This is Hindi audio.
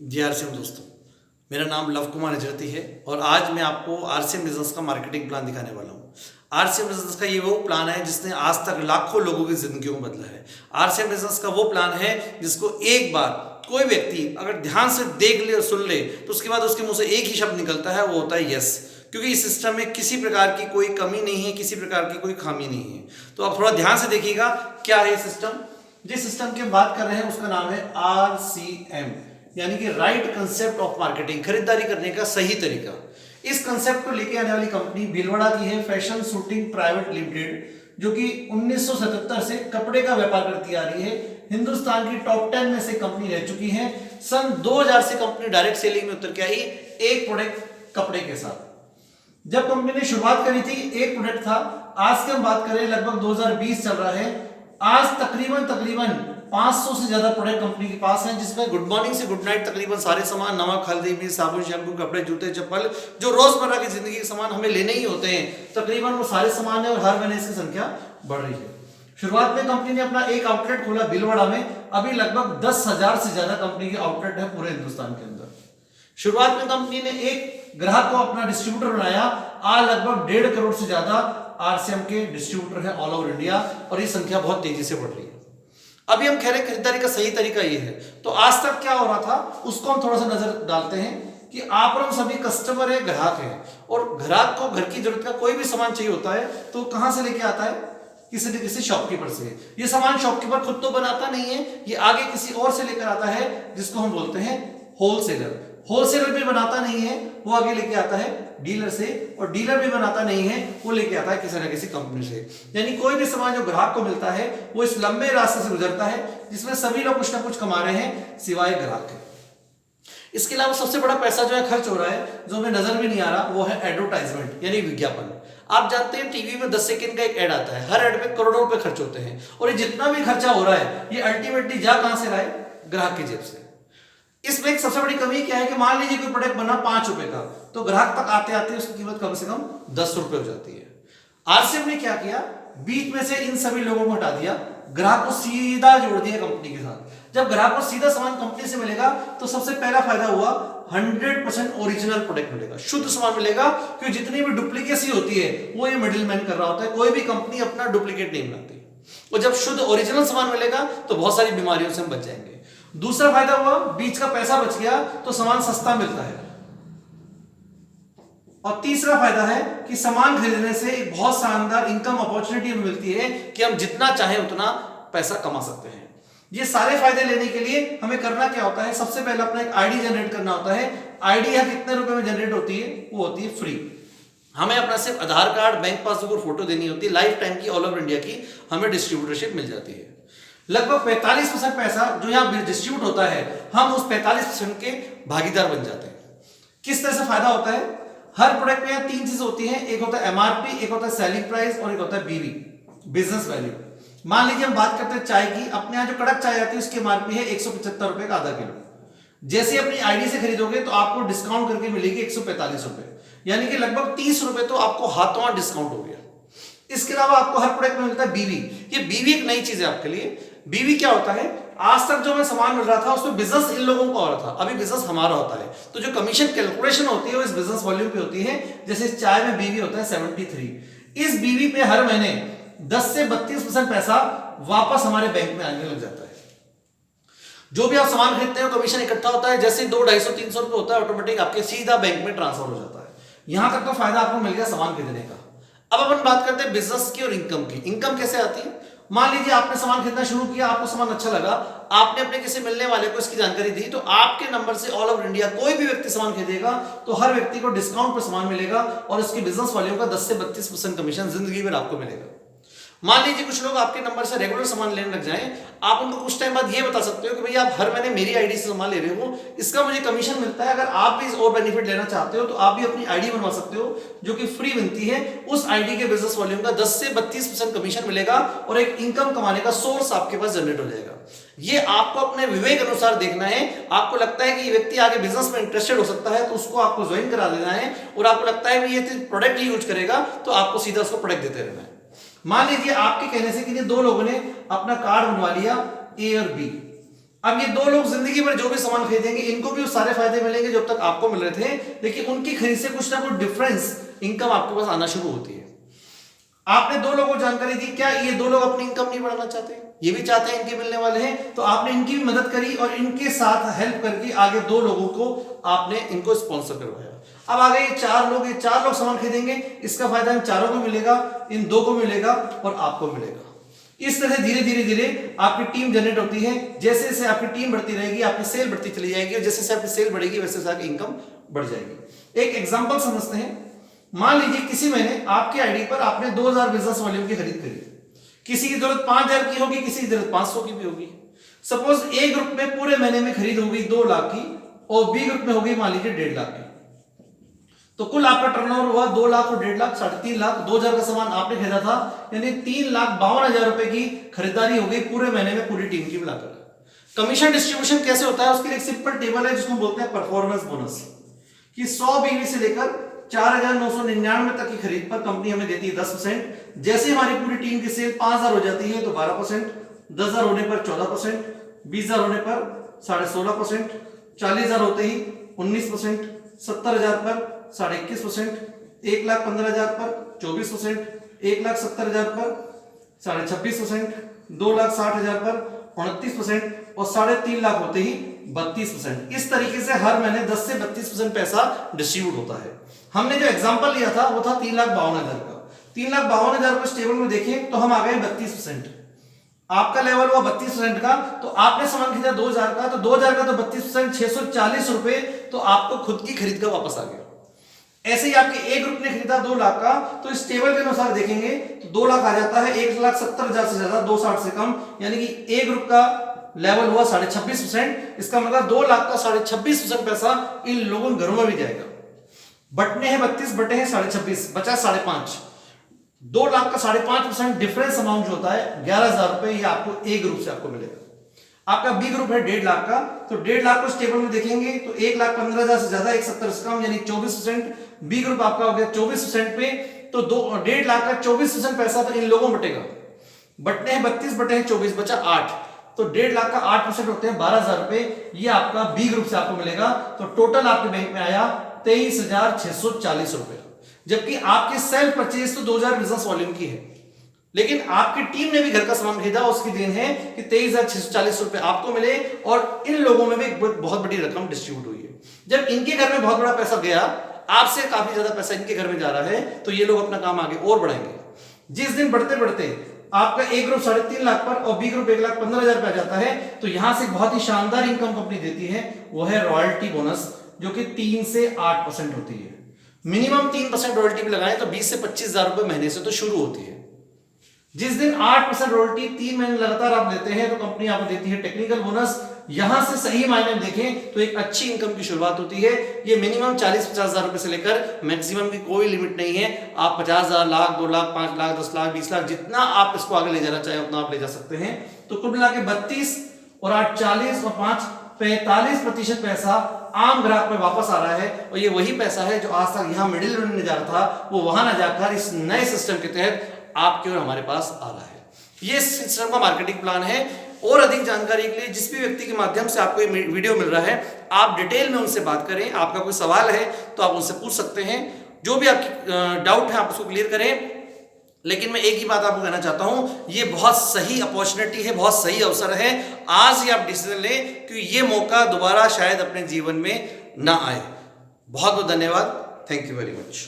जी आरसीएम दोस्तों, मेरा नाम लव कुमार अजरती है और आज मैं आपको आरसीएम बिजनेस का मार्केटिंग प्लान दिखाने वाला हूँ। आरसीएम बिजनेस का ये वो प्लान है जिसने आज तक लाखों लोगों की जिंदगियों को बदला है। आरसीएम बिजनेस का वो प्लान है जिसको एक बार कोई व्यक्ति अगर ध्यान से देख ले और सुन ले तो उसके बाद उसके मुंह से एक ही शब्द निकलता है, वो होता है यस। क्योंकि इस सिस्टम में किसी प्रकार की कोई कमी नहीं है, किसी प्रकार की कोई खामी नहीं है। तो आप थोड़ा ध्यान से देखिएगा क्या है सिस्टम। जिस सिस्टम की हम बात कर रहे हैं उसका नाम है आरसीएम, यानी कि राइट कंसेप्ट ऑफ मार्केटिंग, खरीदारी करने का सही तरीका। इस कंसेप्ट को लेके आने वाली कंपनी भीलवाड़ा की है फैशन शूटिंग प्राइवेट लिमिटेड, जो कि 1977 से कपड़े का व्यापार करती आ रही है। हिंदुस्तान की टॉप 10 में से कंपनी रह चुकी है। सन 2000 से कंपनी डायरेक्ट सेलिंग में उतर के आई एक प्रोडक्ट कपड़े के साथ। जब कंपनी ने शुरुआत करी थी एक प्रोडक्ट था। आज की हम बात करें लगभग 2020 चल रहा है। आज तकरीबन 500 से ज्यादा प्रोडक्ट कंपनी के पास हैं, जिसमें गुड मॉर्निंग से गुड नाइट तकरीबन सारे सामान, नमक, हल्दी, मिर्च, साबुन, शैम्पू, कपड़े, जूते, चप्पल, जो रोजमर्रा की जिंदगी के सामान हमें लेने ही होते हैं, तकरीबन वो सारे सामान है और हर महीने इसकी संख्या बढ़ रही है। शुरुआत में कंपनी ने अपना एक आउटलेट खोला भीलवाड़ा में। अभी लगभग 10,000 से ज्यादा कंपनी के आउटलेट है पूरे हिंदुस्तान के अंदर। शुरुआत में कंपनी ने एक ग्राहक को अपना डिस्ट्रीब्यूटर बनाया। आज लगभग 1.5 करोड़ से ज्यादा आरसीएम के डिस्ट्रीब्यूटर है ऑल ओवर इंडिया और ये संख्या बहुत तेजी से बढ़ रही है। अभी हम कह रहे हैं खरीदारी का सही तरीका ये है, तो आज तक क्या हो रहा था उसको हम थोड़ा सा नजर डालते हैं कि आप और हम सभी कस्टमर है, ग्राहक है, और ग्राहक को घर की जरूरत का कोई भी सामान चाहिए होता है तो कहां से लेके आता है? किसी न किसी शॉपकीपर से। ये सामान शॉपकीपर खुद तो बनाता नहीं है, ये आगे किसी और से लेकर आता है, जिसको हम बोलते हैं होलसेलर। होलसेलर भी बनाता नहीं है, वो आगे लेके आता है डीलर से, और डीलर भी बनाता नहीं है, वो लेके आता है किसी न किसी कंपनी से। यानी कोई भी सामान जो ग्राहक को मिलता है वो इस लंबे रास्ते से गुजरता है जिसमें सभी लोग कुछ ना कुछ कमा रहे हैं सिवाय ग्राहक के। इसके अलावा सबसे बड़ा पैसा जो है खर्च हो रहा है, जो हमें नजर भी नहीं आ रहा, वो है एडवर्टाइजमेंट यानी विज्ञापन। आप जानते हैं टीवी में 10 सेकंड का एक ऐड आता है, हर ऐड में करोड़ों रुपए खर्च होते हैं, और ये जितना भी खर्चा हो रहा है ये अल्टीमेटली जा कहां से रहा है? ग्राहक की जेब से। इसमें एक सबसे बड़ी कमी क्या है कि मान लीजिए कोई प्रोडक्ट बना 5 रुपए का, तो ग्राहक तक आते आते उसकी कीमत कम से कम 10 रुपए हो जाती है। आरसीएम ने क्या किया? बीच में से इन सभी लोगों को हटा दिया, ग्राहक को सीधा जोड़ दिया कंपनी के साथ। जब ग्राहक को सीधा सामान कंपनी से मिलेगा तो सबसे पहला फायदा हुआ 100% ओरिजिनल प्रोडक्ट मिलेगा, शुद्ध सामान मिलेगा, क्योंकि जितनी भी डुप्लीकेसी होती है वो ये मिडिलमैन कर रहा होता है। कोई भी कंपनी अपना डुप्लीकेट नहीं बनाती, और जब शुद्ध ओरिजिनल सामान मिलेगा तो बहुत सारी बीमारियों से हम बच जाएंगे। दूसरा फायदा हुआ बीच का पैसा बच गया तो सामान सस्ता मिलता है, और तीसरा फायदा है कि सामान खरीदने से एक बहुत शानदार इनकम अपॉर्चुनिटी मिलती है कि हम जितना चाहें उतना पैसा कमा सकते हैं। ये सारे फायदे लेने के लिए हमें करना क्या होता है? सबसे पहले अपना एक आईडी जनरेट करना होता है। आईडी यहां कितने रुपए में जनरेट होती है? वो होती है फ्री। हमें अपना सिर्फ आधार कार्ड, बैंक पासबुक और फोटो देनी होती है। लाइफ टाइम की ऑल ओवर इंडिया की हमें डिस्ट्रीब्यूटरशिप मिल जाती है। लगभग 45% पैसा जो यहाँ डिस्ट्रीब्यूट होता है, हम उस 45% के भागीदार बन जाते हैं। किस तरह से फायदा होता है? हर प्रोडक्ट में यहाँ 3 चीजें होती हैं, एक होता है एमआरपी, एक होता है सेलिंग प्राइस, और एक होता है बीवी, बिजनेस वैल्यू। मान लीजिए हम बात करते हैं चाय की, अपने यहाँ जो कड़क चाय आती है उसकी एमआरपी है 175 रुपए का आधा किलो। जैसे अपनी आईडी से खरीदोगे तो आपको डिस्काउंट करके मिलेगी 145 रुपए, यानी कि लगभग 30 रुपए तो आपको हाथों हाथ डिस्काउंट हो गया। इसके अलावा आपको हर प्रोडक्ट में मिलता है बीवी। ये बीवी एक नई चीज है आपके लिए। बीवी क्या होता है? आज तक जो हमें सामान मिल रहा था उसमें बिजनेस इन लोगों का हो रहा था, अभी बिजनेस हमारा होता है। तो जो कमीशन कैलकुलेशन होती है वो इस बिजनेस वॉल्यूम पे होती है। जैसे चाय में बीवी होता है 73, इस बीवी पे हर महीने 10 से 32% पैसा वापस हमारे बैंक में आने लग जाता है। जो भी आप सामान खरीदते हो कमीशन इकट्ठा होता है, जैसे 200, 250, 300 रुपए होता है, ऑटोमेटिक आपके सीधा बैंक में ट्रांसफर हो जाता है। यहां तक तो फायदा आपको मिल गया सामान खरीदने का। अब अपन बात करते हैं बिजनेस की और इनकम की। इनकम कैसे आती है? मान लीजिए आपने सामान खरीदना शुरू किया, आपको सामान अच्छा लगा, आपने अपने किसी मिलने वाले को इसकी जानकारी दी, तो आपके नंबर से ऑल ओवर इंडिया कोई भी व्यक्ति सामान खरीदेगा तो हर व्यक्ति को डिस्काउंट पर सामान मिलेगा, और उसकी बिजनेस वॉल्यूम का 10 से 32% कमीशन जिंदगी भर आपको मिलेगा। मान लीजिए कुछ लोग आपके नंबर से रेगुलर सामान लेने लग जाएं, आप उनको कुछ टाइम बाद ये बता सकते हो कि भैया आप हर महीने मेरी आईडी से सामान ले रहे हो, इसका मुझे कमीशन मिलता है। अगर आप भी और बेनिफिट लेना चाहते हो तो आप भी अपनी आईडी बनवा सकते हो जो कि फ्री बनती है। उस आईडी के बिजनेस वॉल्यूम का 10 से 32% कमीशन मिलेगा, और एक इनकम कमाने का सोर्स आपके पास जनरेट हो जाएगा। ये आपको अपने विवेक अनुसार देखना है। आपको लगता है कि ये व्यक्ति आगे बिजनेस में इंटरेस्टेड हो सकता है तो उसको आपको ज्वाइन करा देना है, और आपको लगता है कि ये प्रोडक्ट ही यूज करेगा तो आपको सीधा उसको प्रोडक्ट देते रहना है। मान लीजिए आपके कहने से कि 2 लोगों ने अपना कार्ड बनवा लिया ए और बी। अब ये दो लोग जिंदगी भर जो भी सामान खरीदेंगे इनको भी वो सारे फायदे मिलेंगे जो अब तक आपको मिल रहे थे, लेकिन उनकी खरीद से कुछ ना कुछ डिफरेंस इनकम आपके पास आना शुरू होती है। आपने दो लोगों को जानकारी दी, क्या ये दो लोग अपनी इनकम नहीं बढ़ाना चाहते? ये भी चाहते हैं, इनके मिलने वाले हैं, तो आपने इनकी भी मदद करी और इनके साथ हेल्प करके आगे दो लोगों को आपने इनको स्पॉन्सर करवाया। अब आगे ये चार लोग सामान खरीदेंगे, इसका फायदा इन चारों को मिलेगा, इन दो को मिलेगा और आपको मिलेगा। इस तरह धीरे धीरे धीरे आपकी टीम जनरेट होती है। जैसे जैसे आपकी टीम बढ़ती रहेगी आपकी सेल बढ़ती चली जाएगी, और जैसे जैसे आपकी सेल बढ़ेगी वैसे वैसे आपकी इनकम बढ़ जाएगी। एक एग्जांपल समझते हैं। मान लीजिए किसी महीने आपके आईडी पर आपने 2000 बिजनेस वॉल्यूम की खरीद करी, किसी की जरूरत 5000 की होगी, किसी की जरूरत 500 की भी होगी। सपोज ए ग्रुप में पूरे महीने में खरीद होगी 2 लाख की और बी ग्रुप में होगी मान लीजिए 1.5 लाख की, तो कुल आपका टर्नओवर हुआ 2 लाख और 1.5 लाख, 3.5 लाख। 2000 का सामान आपने खरीदा था, यानी 3,52,000 रुपए की खरीदारी हो गई पूरे महीने में पूरी टीम की मिलाकर। कमीशन डिस्ट्रीब्यूशन कैसे होता है उसके लिए एक सिंपल टेबल है जिसको बोलते हैं परफॉर्मेंस बोनस, कि 100 बीवी से लेकर 4,999 तक की खरीद पर कंपनी हमें देती है 10%। जैसे हमारी पूरी टीम की सेल 5,000 हो जाती है तो 12%, 10,000 होने पर 14%, 20,000 होने पर 16.5%, 40,000 होते ही 19%, 70,000 पर 21.5%, 1,15,000 पर 24%, 1,70,000 पर 26.5%, 2,60,000 पर 29% और 3.5 लाख होते ही 32%। इस तरीके से हर महीने 10 से 32% पैसा डिस्ट्रीब्यूट होता है। हमने जो एग्जांपल लिया था वो था 3,52,000 का। 3,52,000 को इस टेबल में देखें तो हम आ गए 32%। आपका लेवल हुआ 32% का, तो आपने सामान खरीदा 2,000 का, तो 2,000 का तो 32%, 640 रुपए तो आपको खुद की खरीद का वापस आ गया। ऐसे ही आपके ए ग्रुप ने खरीदा 2 लाख का, तो इस टेबल के अनुसार देखेंगे तो 2 लाख आ जाता है, 1,70,000 से ज्यादा, 260 से कम, यानी कि ए ग्रुप का लेवल हुआ 26.5%। इसका मतलब 2 लाख का 26.5% पैसा इन लोगों के घरों में भी जाएगा। बटने हैं 32, बटे हैं 26.5, बचा 5.5। 2 लाख का 5.5% डिफरेंस अमाउंट जो होता है 11,000 रुपए, ये आपको ए ग्रुप से आपको मिलेगा। आपका बी ग्रुप है 1.5 लाख का, तो 1.5 लाख को इस टेबल में देखेंगे तो 1,15,000 से ज्यादा, 1,70,000 से कम, यानी 24%। बी ग्रुप आपका हो गया 24% पे, तो 1.5 लाख का 24% पैसा तो इन लोगों में बटेगा। बटने हैं 32, बटे हैं 24, बचा 8, तो 1.5 लाख का 8% होते हैं 12,000 रुपए, ये आपका बी ग्रुप से आपको मिलेगा। तो टोटल आपके बैंक में आया 23,640 रुपए, जबकि आपकी सेल्फ परचेज तो 2,000 बिजनेस वॉल्यूम की है, लेकिन आपकी टीम ने भी घर का सामान खरीदा, उसकी देन है कि 23,640 रुपए आपको मिले और इन लोगों में भी बहुत बड़ी रकम डिस्ट्रीब्यूट हुई है। जब इनके घर में बहुत बड़ा पैसा गया, आपसे काफी ज्यादा पैसा इनके घर में जा रहा है, तो ये लोग अपना काम आगे और बढ़ाएंगे। जिस दिन बढ़ते बढ़ते आपका ए ग्रुप 3.5 लाख पर और बी ग्रुप 1,15,000 पे आ जाता है, तो यहां से बहुत ही शानदार इनकम कंपनी देती है, वो है रॉयल्टी बोनस, जो कि 3 से 8% होती है। मिनिमम 3% रॉयल्टी भी लगाएं तो 20 से 25,000 रुपए महीने से तो शुरू होती है। जिस दिन 8% रॉयल्टी 3 महीने लगातार आप लेते हैं तो कंपनी आपको देती है टेक्निकल बोनस। यहां से सही मायने में देखें तो एक अच्छी इनकम की शुरुआत होती है। ये मिनिमम 40-50,000 रुपए से लेकर मैक्सिमम की कोई लिमिट नहीं है। आप 50,000, लाख, 2 लाख, 5 लाख, 10 लाख, 20 लाख, जितना आप इसको आगे ले जाना चाहें उतना आप ले जा सकते हैं। तो कुल मिला के 32 और 8 40 और 5 45% पैसा आम ग्राहक में वापस आ रहा है, और ये वही पैसा है जो आज तक यहाँ मिडिल मैन में जा रहा था, वो वहां ना जाकर इस नए सिस्टम के तहत आपके और हमारे पास आ रहा है। ये सिस्टम का मार्केटिंग प्लान है। और अधिक जानकारी के लिए जिस भी व्यक्ति के माध्यम से आपको ये वीडियो मिल रहा है, आप डिटेल में उनसे बात करें। आपका कोई सवाल है तो आप उनसे पूछ सकते हैं, जो भी आपकी डाउट है आप उसको क्लियर करें। लेकिन मैं एक ही बात आपको कहना चाहता हूं, ये बहुत सही अपॉर्चुनिटी है, बहुत सही अवसर है। आज ही आप डिसीजन लें, क्योंकि ये मौका दोबारा शायद अपने जीवन में ना आए। बहुत बहुत धन्यवाद। Thank you very much.